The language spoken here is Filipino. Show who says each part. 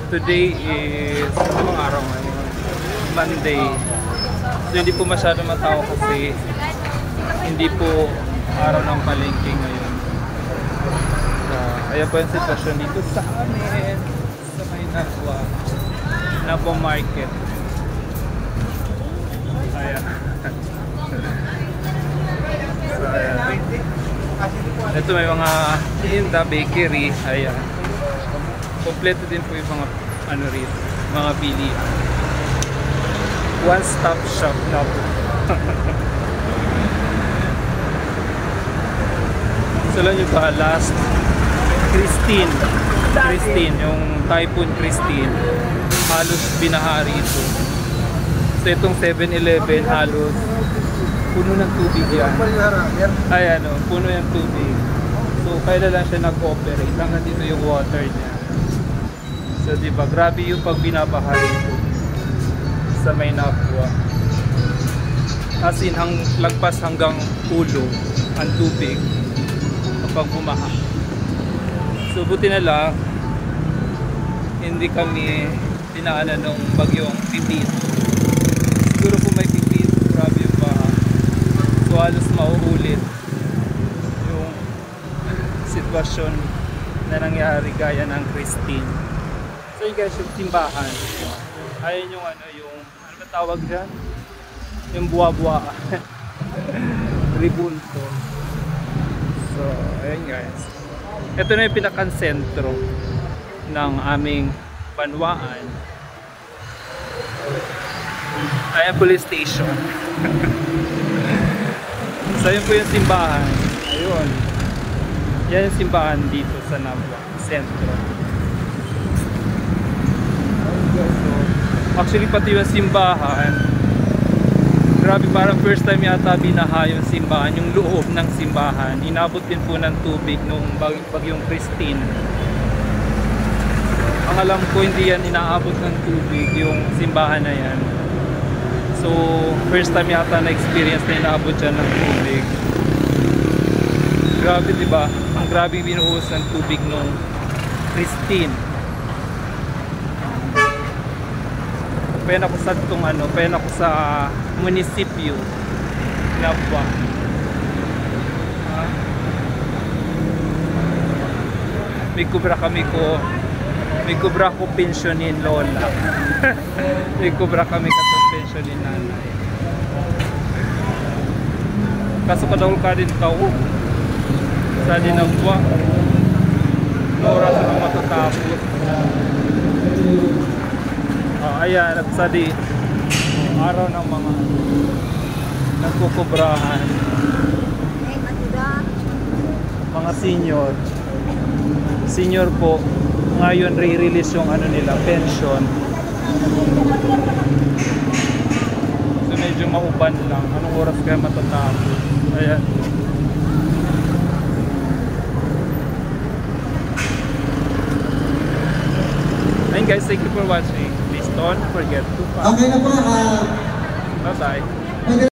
Speaker 1: Today is anong araw ngayon? Monday. So hindi po masyado matao kasi hindi po araw ng palengke ngayon. Ayan po yung sitwasyon dito sa amin sa may Nabwa Market. Ayan. So ayan. Ito may mga tinda, bakery. Ayan. Kompleto din po yung mga ano rito, mga bili. One stop shop na po. So lang yung ba, last Christine, yung Typhoon Christine, halos binahari ito. So itong 7-Eleven halos puno ng tubig yan. Ayan o, puno yung tubig. So kailan lang siya nag-operate, hanggang dito yung water niya. So diba, grabe yung pag binabahari ito sa may Nabwa. As in, lagpas hanggang ulo ang tubig kapag bumaha. So buti na lang hindi kami pinaanan ng bagyong Pipit. Siguro kung may Pipit, grabe yung baha. So halos mauulit yung sitwasyon na nangyari gaya ng Christine. So yun guys, yung simbahan. Ayan yung ano ba tawag dyan? Yung buwa-buwa. Ribulto. So ayan guys. Ito na yung pinakasentro ng aming Banwaan. Ayan, police station. So yun po yung simbahan. Ayun. Yan yung simbahan dito sa Nabwa Sentro. So, actually pati yung simbahan, grabe, parang first time yata binaha yung simbahan, yung loob ng simbahan. Inabot din po ng tubig nung bagyong Christine. Ang alam ko hindi yan inaabot ng tubig yung simbahan na yan. So first time yata na experience na inaabot yan ng tubig. Grabe, diba? Ang grabe binuhos ng tubig nung Christine. Pena ko sa pena ko sa munisipyo Nabwa. May kubra ko pensyonin lola. May kubra kami katong pensyonin nanay. Kaso kadawal ka din tao sa di Nabwa. Oras na matatapos. Ayan, at sadi araw ng mga nagkukubrahan, mga senior po ngayon re-release yung ano nila, pension. So medyo mauban lang, anong oras kaya matatapos. Ayan. And guys, thank you for watching. Don't forget to follow.
Speaker 2: Okay na po.
Speaker 1: Bye-bye.